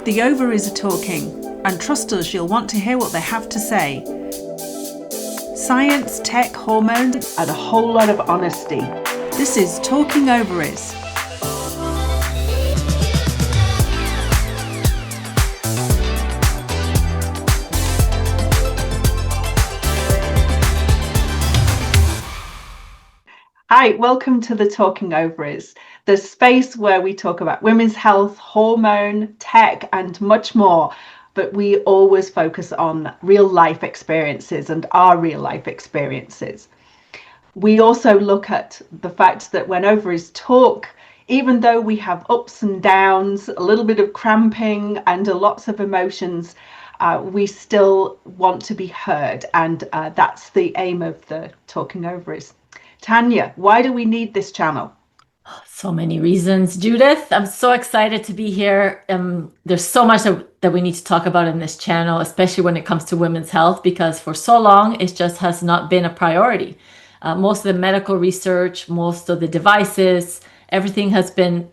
The ovaries are talking, and trust us, you'll want to hear what they have to say. Science, tech, hormones, and a whole lot of honesty. This is Talking Ovaries. Hi, welcome to the Talking Ovaries, the space where we talk about women's health, hormone, tech, and much more. But we always focus on real life experiences and our real life experiences. We also look at the fact that when ovaries talk, even though we have ups and downs, a little bit of cramping and lots of emotions, we still want to be heard. And that's the aim of the Talking Ovaries. Tanya, why do we need this channel? So many reasons, Judith. I'm so excited to be here. There's so much that we need to talk about in this channel, especially when it comes to women's health, because for so long, it just has not been a priority. Most of the medical research, most of the devices, everything has been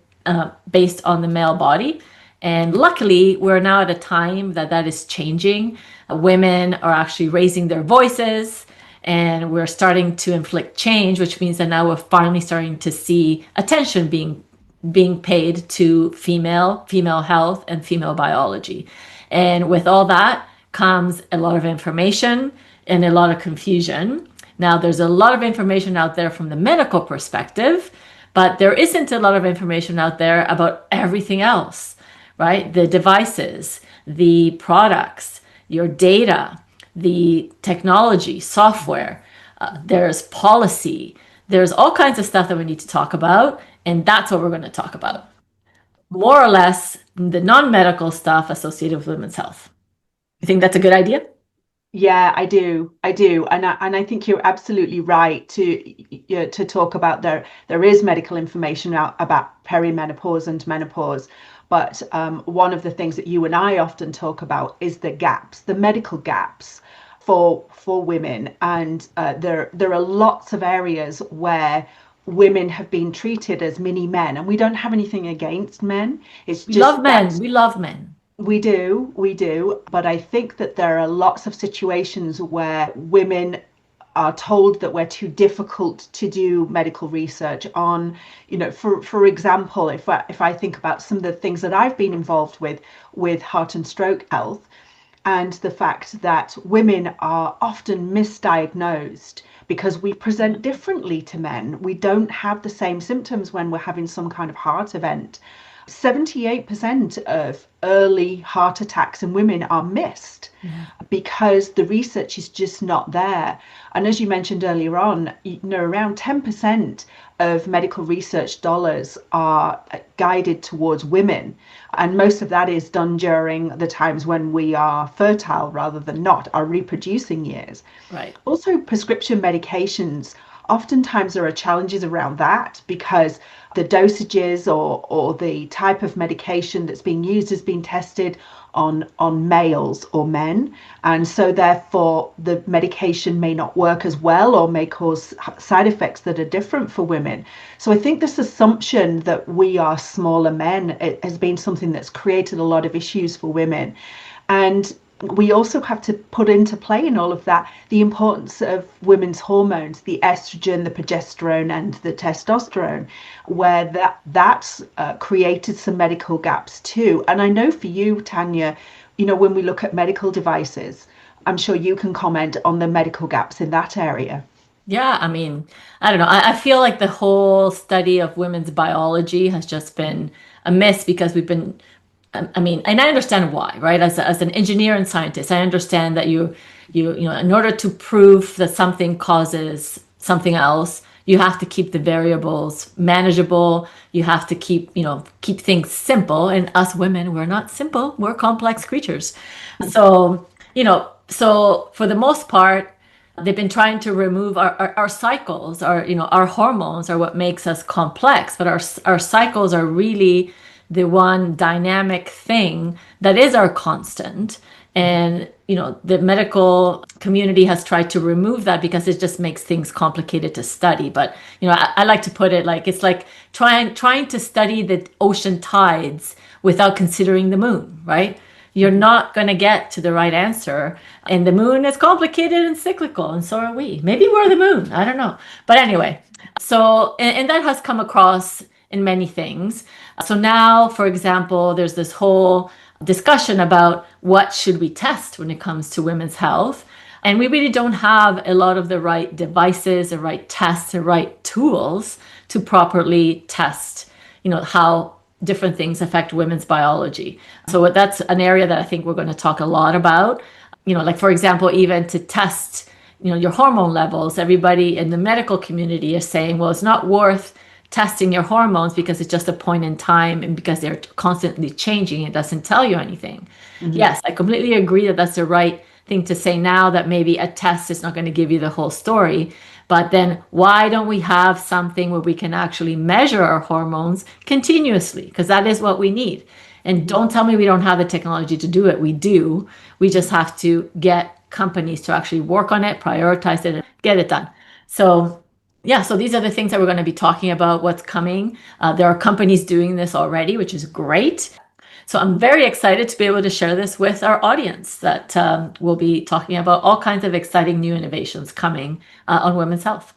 based on the male body. And luckily, we're now at a time that is changing. Women are actually raising their voices, and we're starting to inflict change, which means that now we're finally starting to see attention being paid to female health and female biology. And with all that comes a lot of information and a lot of confusion. Now, there's a lot of information out there from the medical perspective, but there isn't a lot of information out there about everything else, right? The devices, the products, your data, the technology, software, there's policy, there's all kinds of stuff that we need to talk about, and that's what we're going to talk about. More or less, the non-medical stuff associated with women's health. You think that's a good idea? Yeah, I do, and I think you're absolutely right to talk about there is medical information out about perimenopause and menopause. But one of the things that you and I often talk about is the gaps, the medical gaps for women. And there are lots of areas where women have been treated as mini men, and we don't have anything against men. It's just we love men. We love men. We do. But I think that there are lots of situations where women are told that we're too difficult to do medical research on. For example, if I think about some of the things that I've been involved with heart and stroke health, and the fact that women are often misdiagnosed because we present differently to men. We don't have the same symptoms when we're having some kind of heart event. 78% of early heart attacks in women are missed because the research is just not there. And as you mentioned earlier on, around 10% of medical research dollars are guided towards women. And most of that is done during the times when we are fertile rather than not, our reproducing years. Right. Also, prescription medications, oftentimes there are challenges around that because the dosages or the type of medication that's being used has been tested on males or men, and so therefore the medication may not work as well or may cause side effects that are different for women. So I think this assumption that we are smaller men, it has been something that's created a lot of issues for women. And we also have to put into play in all of that the importance of women's hormones, the estrogen, the progesterone, and the testosterone, where that's created some medical gaps too. And I know for you, Tanya, when we look at medical devices, I'm sure you can comment on the medical gaps in that area. Yeah, I mean, I don't know. I feel like the whole study of women's biology has just been a miss because we've been and I understand why, right? As an engineer and scientist, I understand that you in order to prove that something causes something else, you have to keep the variables manageable. You have to keep things simple. And us women, we're not simple. We're complex creatures. So for the most part, they've been trying to remove our cycles, our hormones are what makes us complex, but our cycles are really the one dynamic thing that is our constant. And, the medical community has tried to remove that because it just makes things complicated to study. But, I like to put it like, it's like trying to study the ocean tides without considering the moon, right? You're not going to get to the right answer. And the moon is complicated and cyclical, and so are we. Maybe we're the moon. I don't know. But anyway, so, and that has come across in many things. So now, for example, there's this whole discussion about what should we test when it comes to women's health. And we really don't have a lot of the right devices, the right tests, the right tools to properly test, how different things affect women's biology. So that's an area that I think we're going to talk a lot about. Like for example, even to test, your hormone levels, everybody in the medical community is saying, well, it's not worth testing your hormones because it's just a point in time and because they're constantly changing. It doesn't tell you anything. Yes, I completely agree that that's the right thing to say now, that maybe a test is not going to give you the whole story. But then why don't we have something where we can actually measure our hormones continuously? Because that is what we need. And don't tell me we don't have the technology to do it. We do. We just have to get companies to actually work on it, prioritize it, and get it done. So yeah, so these are the things that we're going to be talking about, what's coming. There are companies doing this already, which is great. So I'm very excited to be able to share this with our audience, that we'll be talking about all kinds of exciting new innovations coming on women's health.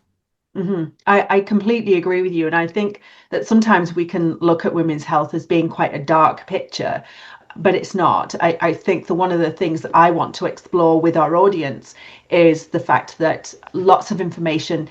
I completely agree with you. And I think that sometimes we can look at women's health as being quite a dark picture, but it's not. I think that one of the things that I want to explore with our audience is the fact that lots of information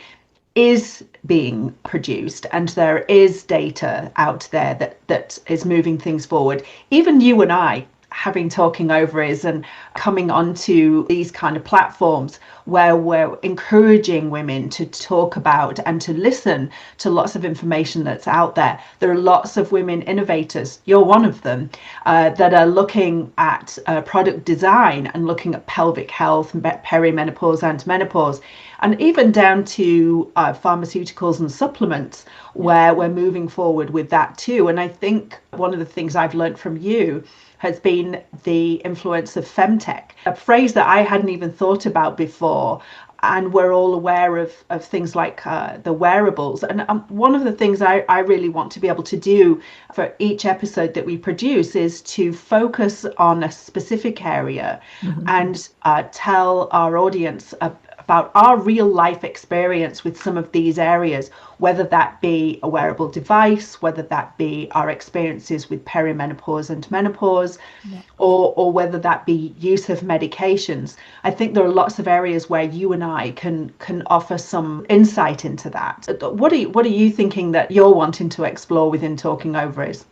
is being produced and there is data out there that is moving things forward. Even you and I having Talking Ovaries and coming onto these kind of platforms where we're encouraging women to talk about and to listen to lots of information that's out there. There are lots of women innovators, you're one of them, that are looking at product design and looking at pelvic health, perimenopause and menopause, and even down to pharmaceuticals and supplements, where we're moving forward with that too. And I think one of the things I've learned from you has been the influence of FemTech, a phrase that I hadn't even thought about before. And we're all aware of things like the wearables. And one of the things I really want to be able to do for each episode that we produce is to focus on a specific area and tell our audience about our real life experience with some of these areas, whether that be a wearable device, whether that be our experiences with perimenopause and menopause, or whether that be use of medications. I think there are lots of areas where you and I can offer some insight into that. What are you thinking that you're wanting to explore within Talking Ovaries?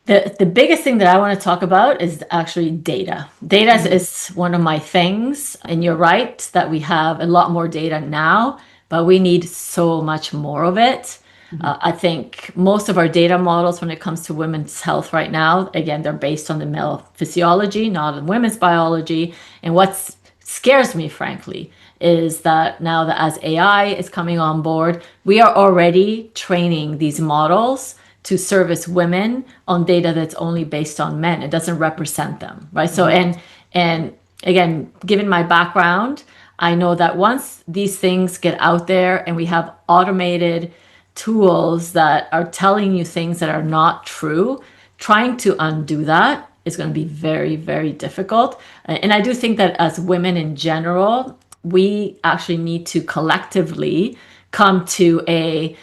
The biggest thing that I want to talk about is actually data. Data is one of my things. And you're right that we have a lot more data now, but we need so much more of it. I think most of our data models when it comes to women's health right now, again, they're based on the male physiology, not on women's biology. And what scares me, frankly, is that now that as AI is coming on board, we are already training these models to service women on data that's only based on men. It doesn't represent them, right? So, and again, given my background, I know that once these things get out there and we have automated tools that are telling you things that are not true, trying to undo that is going to be very, very difficult. And I do think that as women in general, we actually need to collectively come to a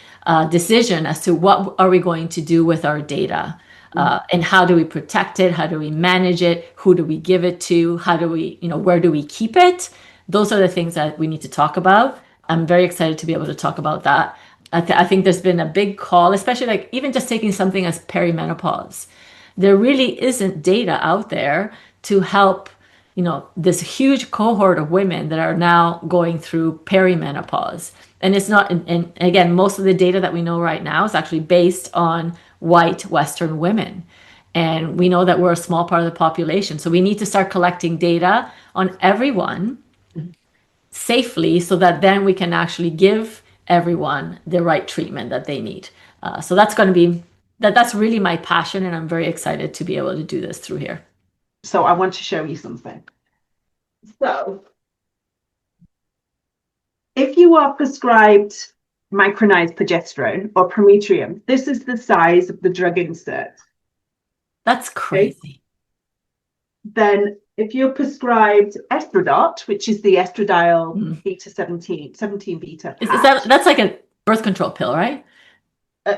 decision as to what are we going to do with our data, and how do we protect it, how do we manage it, who do we give it to, how do we, where do we keep it? Those are the things that we need to talk about. I'm very excited to be able to talk about that. I think there's been a big call, especially like even just taking something as perimenopause. There really isn't data out there to help this huge cohort of women that are now going through perimenopause. And it's not, and again, most of the data that we know right now is actually based on white Western women. And we know that we're a small part of the population. So we need to start collecting data on everyone safely so that then we can actually give everyone the right treatment that they need. So that's going to be, that's really my passion. And I'm very excited to be able to do this through here. So I want to show you something. So if you are prescribed micronized progesterone or prometrium, this is the size of the drug insert. That's Okay. crazy. Then if you're prescribed Estradot, which is the estradiol Mm. beta 17 beta Is that patch. that's like a birth control pill, right?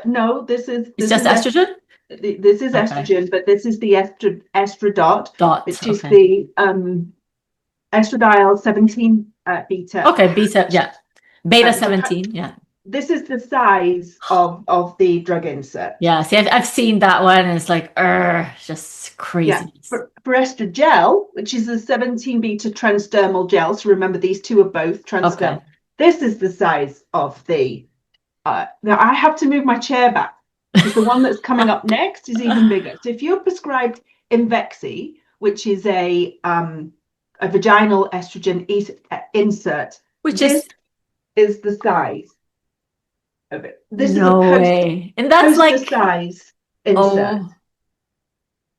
No, this is It's just estrogen? this is Okay. estrogen, but this is the Estradot, Dot. which is Okay. the estradiol 17 beta Okay. Beta. patch. Yeah. Beta The 17. Yeah. This is the size of the drug insert. Yeah. See, I've seen that one, and it's like, just Yeah, craziness. for estrogel, which is the 17 beta transdermal gel. So remember, these two are both Okay. transdermal. This is the size of the. Now I have to move my chair back because the one that's coming up next is even bigger. So if you're prescribed Imvexi, which is a vaginal estrogen insert, Which this is is the size of it. This is a no way. And that's poster like, size insert. oh,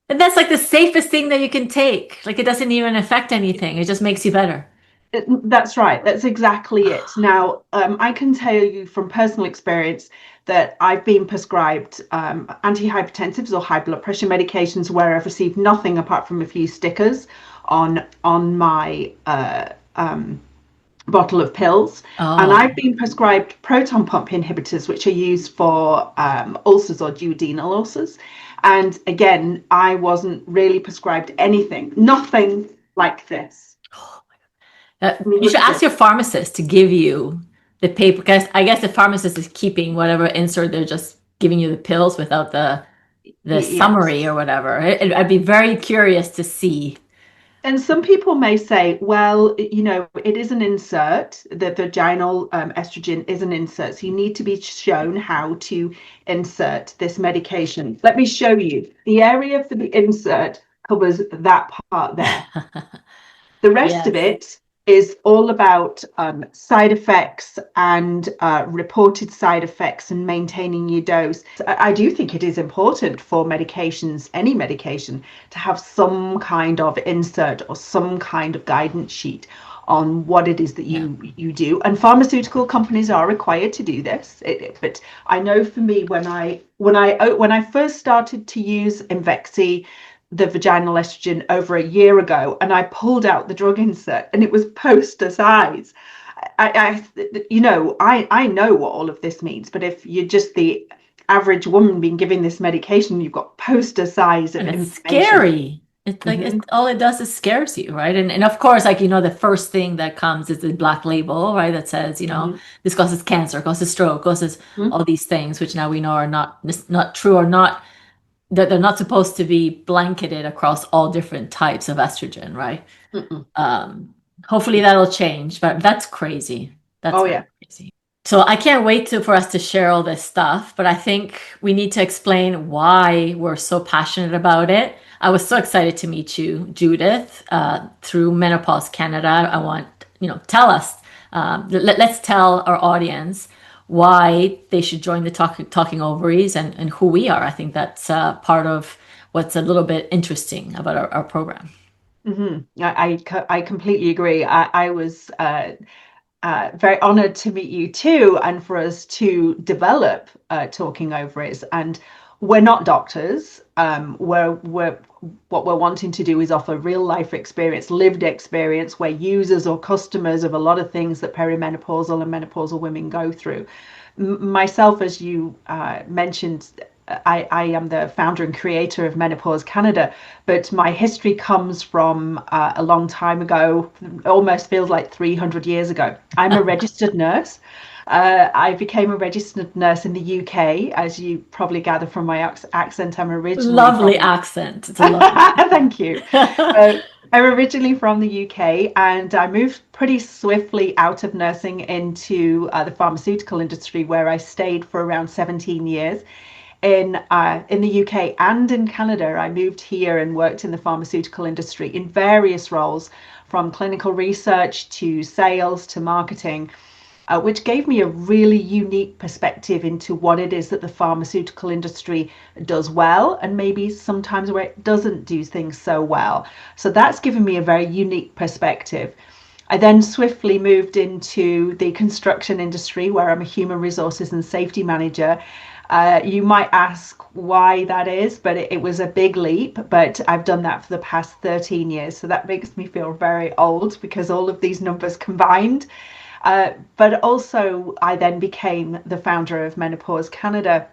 and that's like the safest thing that you can take. Like it doesn't even affect anything. It just makes you better. That's right. That's exactly it. Now, I can tell you from personal experience that I've been prescribed antihypertensives or high blood pressure medications where I've received nothing apart from a few stickers on my bottle of pills. And Oh, I've been prescribed proton pump inhibitors, which are used for ulcers or duodenal ulcers. And again, I wasn't really prescribed anything, nothing like this. you should ask your pharmacist to give you the paper because I guess the pharmacist is keeping whatever insert they're just giving you the pills without the summary Yes. or whatever. I'd be very curious to see. And some people may say, well, it is an insert. The vaginal estrogen is an insert. So you need to be shown how to insert this medication. Let me show you. The area for the insert covers that part there. The rest of Yes. it is all about side effects and reported side effects and maintaining your dose. I do think it is important for medications, any medication, to have some kind of insert or some kind of guidance sheet on what it is that Yeah. you do. And pharmaceutical companies are required to do this. But I know for me, when I first started to use Imvexi, the vaginal estrogen, over a year ago, and I pulled out the drug insert and it was poster size. I know what all of this means, but if you're just the average woman being given this medication, you've got poster size of And it's information. scary. It's like Mm-hmm. all it does is scares you, right? And of course, like the first thing that comes is the black label, right? That says, Mm-hmm. this causes cancer, causes stroke, causes Mm-hmm. all these things, which now we know are not true or not that they're not supposed to be blanketed across all different types of estrogen, right? Mm-mm. Um, Hopefully that'll change, but that's crazy. That's Oh very yeah. crazy. So I can't wait for us to share all this stuff, but I think we need to explain why we're so passionate about it. I was so excited to meet you, Judith, through Menopause Canada. I want, tell us, let's tell our audience why they should join the Talking Ovaries and who we are. I think that's part of what's a little bit interesting about our program. Mm-hmm. I completely agree. I was very honored to meet you too, and for us to develop Talking Ovaries. And we're not doctors. We're what we're wanting to do is offer real life experience, lived experience. We're users or customers of a lot of things that perimenopausal and menopausal women go through. Myself, as you mentioned, I am the founder and creator of Menopause Canada, but my history comes from a long time ago, almost feels like 300 years ago. I'm a registered nurse. I became a registered nurse in the UK, as you probably gather from my accent. I'm originally Lovely from. accent. It's a lovely Thank you. Uh, I'm originally from the UK, and I moved pretty swiftly out of nursing into the pharmaceutical industry, where I stayed for around 17 years. In the UK and in Canada, I moved here and worked in the pharmaceutical industry in various roles, from clinical research to sales to marketing, which gave me a really unique perspective into what it is that the pharmaceutical industry does well, and maybe sometimes where it doesn't do things so well. So that's given me a very unique perspective. I then swiftly moved into the construction industry, where I'm a human resources and safety manager. You might ask why that is, but it was a big leap. But I've done that for the past 13 years. So that makes me feel very old because all of these numbers combined. But also, I then became the founder of Menopause Canada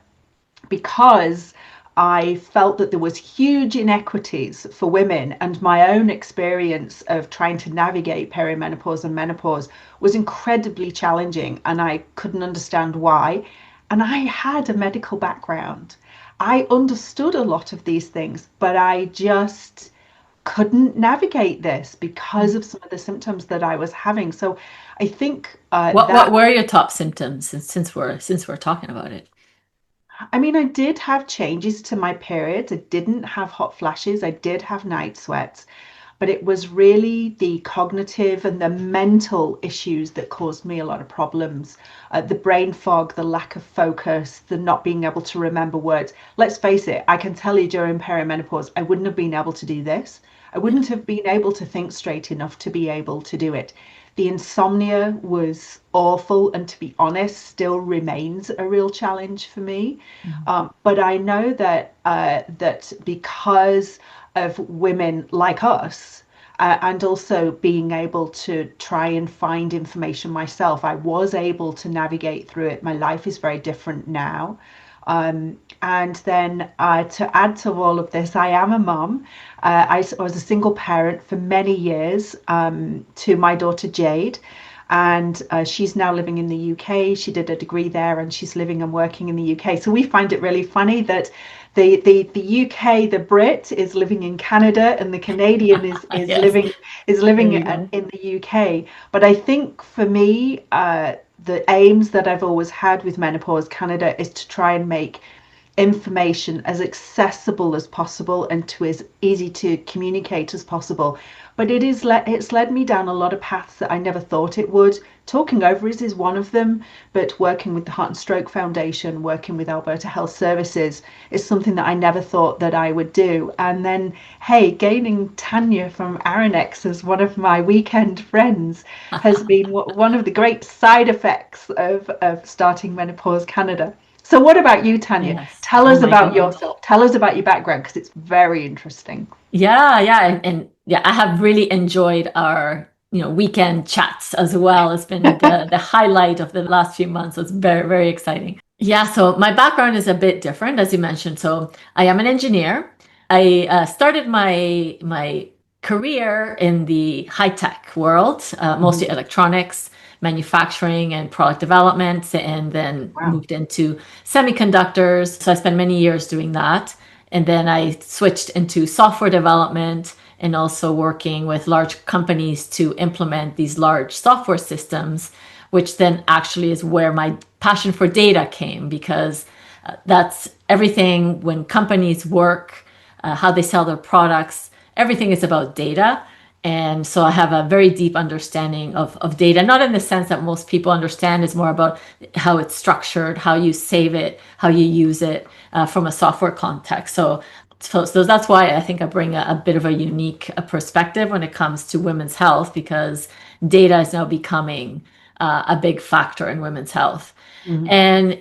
because I felt that there was huge inequities for women, and my own experience of trying to navigate perimenopause and menopause was incredibly challenging, and I couldn't understand why. And I had a medical background. I understood a lot of these things, but I just couldn't navigate this because of some of the symptoms that I was having. So I think What were your top symptoms since we're talking about it? I mean, I did have changes to my periods. I didn't have hot flashes. I did have night sweats, but it was really the cognitive and the mental issues that caused me a lot of problems. The brain fog, the lack of focus, the not being able to remember words. Let's face it, I can tell you during perimenopause, I wouldn't have been able to do this. I wouldn't have been able to think straight enough to be able to do it. The insomnia was awful, and to be honest, still remains a real challenge for me. But I know that that because of women like us, and also being able to try and find information myself, I was able to navigate through it. My life is very different now. And then to add to all of this, I am a mum. I was a single parent for many years to my daughter Jade, and she's now living in the UK. She did a degree there, and she's living and working in the UK. So we find it really funny that the UK, the Brit is living in Canada, and the Canadian is Yes. living There you go. in the UK. But I think for me, the aims that I've always had with Menopause Canada is to try and make information as accessible as possible and to as easy to communicate as possible. But it's led me down a lot of paths that I never thought it would. Talking Ovaries is one of them, but working with the Heart and Stroke Foundation, working with Alberta Health Services is something that I never thought that I would do. And then, hey, gaining Tanya from Aranex as one of my weekend friends has been one of the great side effects of starting Menopause Canada. So what about you, Tanya? Yes. Tell Oh us my about God. yourself. Tell us about your background because it's very interesting. Yeah, and yeah, I have really enjoyed our, weekend chats as well. It's been the highlight of the last few months. So it's very, very exciting. Yeah, so my background is a bit different, as you mentioned. So I am an engineer. I started my career in the high tech world, mostly electronics, manufacturing, and product development, and then Wow. moved into semiconductors. So I spent many years doing that. And then I switched into software development and also working with large companies to implement these large software systems, which then actually is where my passion for data came, because that's everything when companies work, how they sell their products, everything is about data. And so I have a very deep understanding of data, not in the sense that most people understand. It's more about how it's structured, how you save it, how you use it from a software context. So that's why I think I bring a bit of a unique perspective when it comes to women's health, because data is now becoming a big factor in women's health. Mhm. And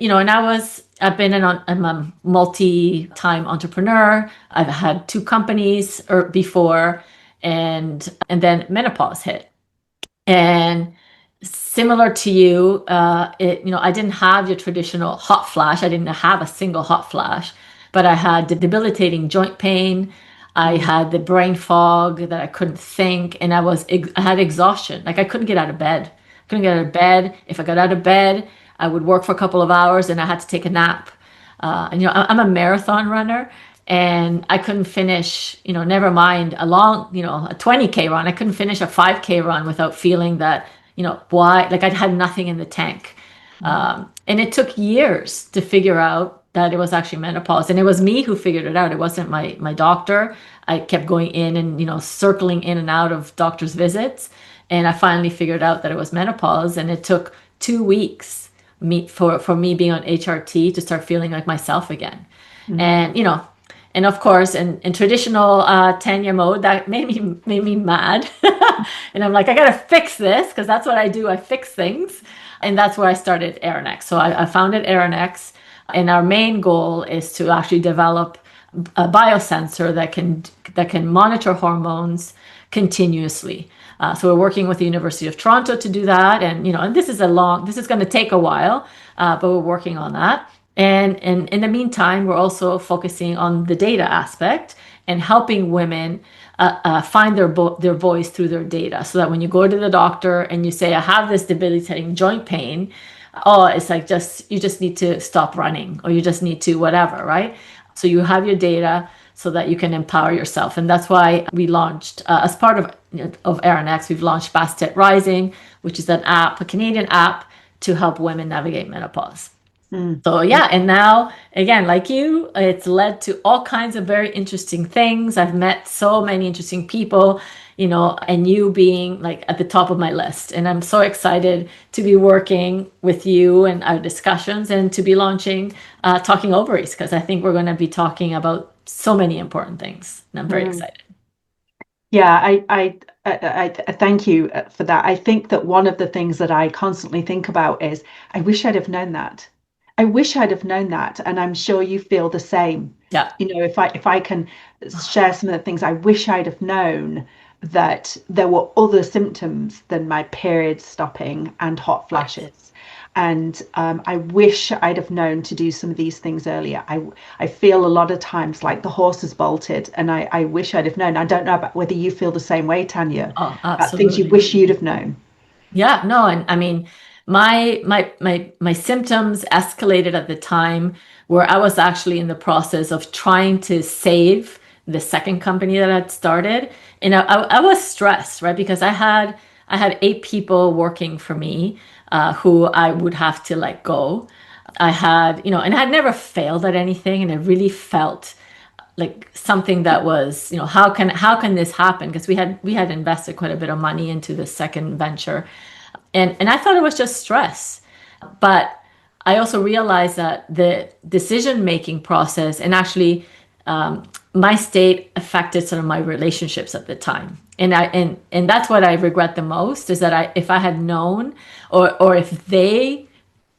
I've been I'm a multi-time entrepreneur. I've had two companies before, and then menopause hit. And similar to you, I didn't have your traditional hot flash. I didn't have a single hot flash, but I had debilitating joint pain. I Mm. had the brain fog that I couldn't think, and I had exhaustion. Like I couldn't get out of bed. Couldn't get out of bed. If I got out of bed, I would work for a couple of hours, and I had to take a nap. I'm a marathon runner, and I couldn't finish, never mind a 20K run. I couldn't finish a 5K run without feeling that, why, like I had nothing in the tank. And it took years to figure out that it was actually menopause. And it was me who figured it out. It wasn't my doctor. I kept going in and, circling in and out of doctor's visits. And I finally figured out that it was menopause. And it took 2 weeks for me being on HRT to start feeling like myself again. Mhm. And of course, in traditional Tanya mode, that made me mad. And I'm like, I gotta fix this, because that's what I do. I fix things, and that's where I started Aranex. So I founded Aranex. And our main goal is to actually develop a biosensor that can monitor hormones continuously. So we're working with the University of Toronto to do that, and this is going to take a while, but we're working on that. And in the meantime, we're also focusing on the data aspect and helping women find their voice through their data, so that when you go to the doctor and you say, I have this debilitating joint pain, it's like you just need to stop running, or you just need to whatever, right? So you have your data so that you can empower yourself. And that's why we launched, as part of RNX, we've launched Bastet Rising, which is a Canadian app to help women navigate menopause. So yeah, and now again, like you, it's led to all kinds of very interesting things. I've met so many interesting people, and you being like at the top of my list. And I'm so excited to be working with you and our discussions, and to be launching Talking Ovaries, because I think we're going to be talking about so many important things. And I'm very excited. Yeah, I thank you for that. I think that one of the things that I constantly think about is, I wish I'd have known that. I wish I'd have known that, and I'm sure you feel the same. Yeah. If I can share some of the things, I wish I'd have known that there were other symptoms than my period stopping and hot flashes. And I wish I'd have known to do some of these things earlier. I feel a lot of times like the horse has bolted, and I wish I'd have known. I don't know about whether you feel the same way, Tanya. Oh, About things you wish you'd have known. Yeah, no, and I mean, my symptoms escalated at the time where I was actually in the process of trying to save the second company that I'd started, and I was stressed, right? Because I had 8 people working for me, who I would have to let go. I had, and I had never failed at anything, and I really felt like something that was, how can this happen? Because we had invested quite a bit of money into the second venture, and I thought it was just stress. But I also realized that the decision making process, and actually my state, affected sort of my relationships at the time. And that's what I regret the most, is that if I had known, or if they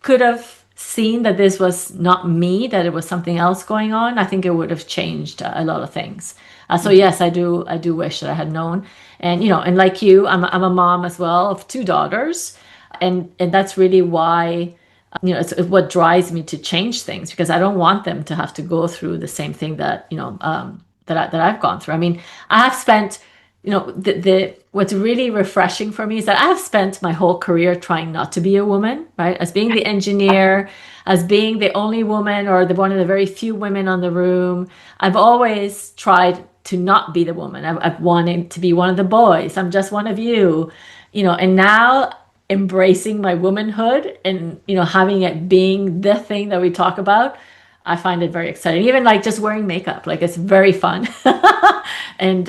could have seen that this was not me, that it was something else going on, I think it would have changed a lot of things. So yes, I do wish that I had known. And and like you, I'm a mom as well of 2 daughters, and that's really why it's what drives me to change things, because I don't want them to have to go through the same thing that that I've gone through. I mean, I have spent the what's really refreshing for me is that I have spent my whole career trying not to be a woman, right? As being the engineer, as being the only woman, or one of the very few women on the room. I've always tried to not be the woman. I've wanted to be one of the boys. I'm just one of you, and now embracing my womanhood, and having it being the thing that we talk about, I find it very exciting. Even like just wearing makeup, like it's very fun. And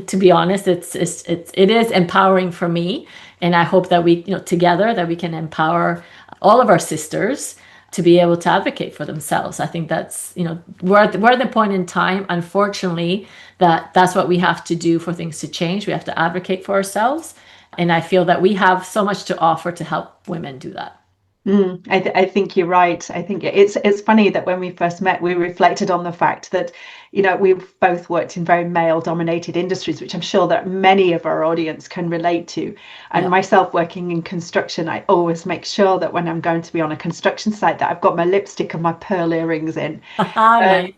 to be honest, it is empowering for me, and I hope that we together, that we can empower all of our sisters to be able to advocate for themselves. I think that's we're at the point in time, unfortunately, that's what we have to do for things to change. We have to advocate for ourselves, and I feel that we have so much to offer to help women do that. I think you're right. I think it's funny that when we first met, we reflected on the fact that, we've both worked in very male-dominated industries, which I'm sure that many of our audience can relate to. And myself working in construction, I always make sure that when I'm going to be on a construction site, that I've got my lipstick and my pearl earrings in. Nice.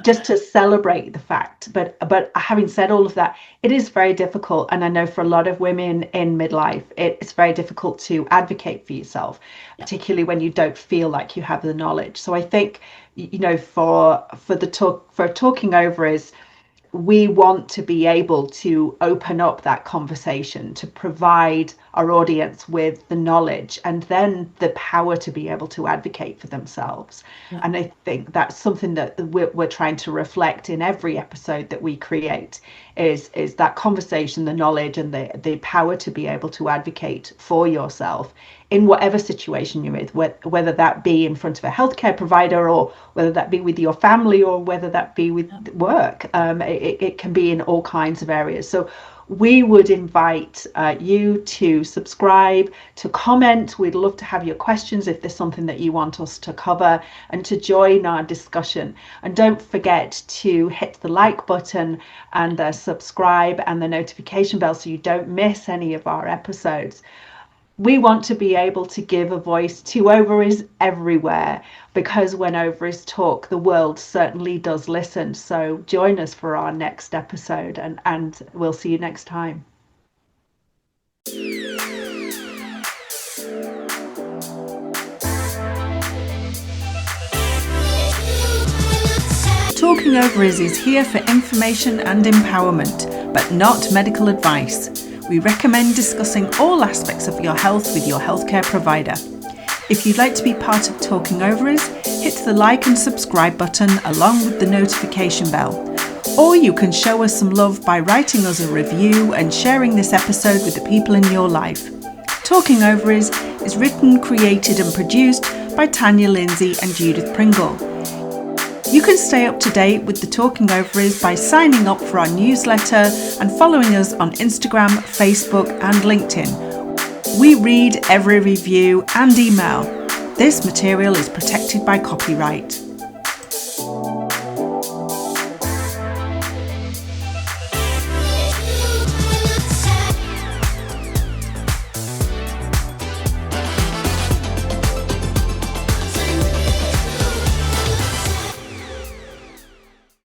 Just to celebrate the fact. But having said all of that, it is very difficult, and I know for a lot of women in midlife, it's very difficult to advocate for yourself, particularly when you don't feel like you have the knowledge. So I think for Talking Ovaries, we want to be able to open up that conversation, to provide our audience with the knowledge and then the power to be able to advocate for themselves. And I think that's something that we're trying to reflect in every episode that we create, is that conversation, the knowledge, and the power to be able to advocate for yourself in whatever situation you're in, whether that be in front of a healthcare provider, or whether that be with your family, or whether that be with work. It can be in all kinds of areas. So we would invite you to subscribe, to comment. We'd love to have your questions if there's something that you want us to cover, and to join our discussion. And don't forget to hit the like button and subscribe and the notification bell so you don't miss any of our episodes. We want to be able to give a voice to ovaries everywhere, because when ovaries talk, the world certainly does listen. So join us for our next episode, and we'll see you next time. Talking Ovaries is here for information and empowerment, but not medical advice. We recommend discussing all aspects of your health with your healthcare provider. If you'd like to be part of Talking Ovaries, hit the like and subscribe button along with the notification bell. Or you can show us some love by writing us a review and sharing this episode with the people in your life. Talking Ovaries is written, created and produced by Tanya, Lindsay and Judith Pringle. You can stay up to date with the Talking Ovaries by signing up for our newsletter and following us on Instagram, Facebook and LinkedIn. We read every review and email. This material is protected by copyright.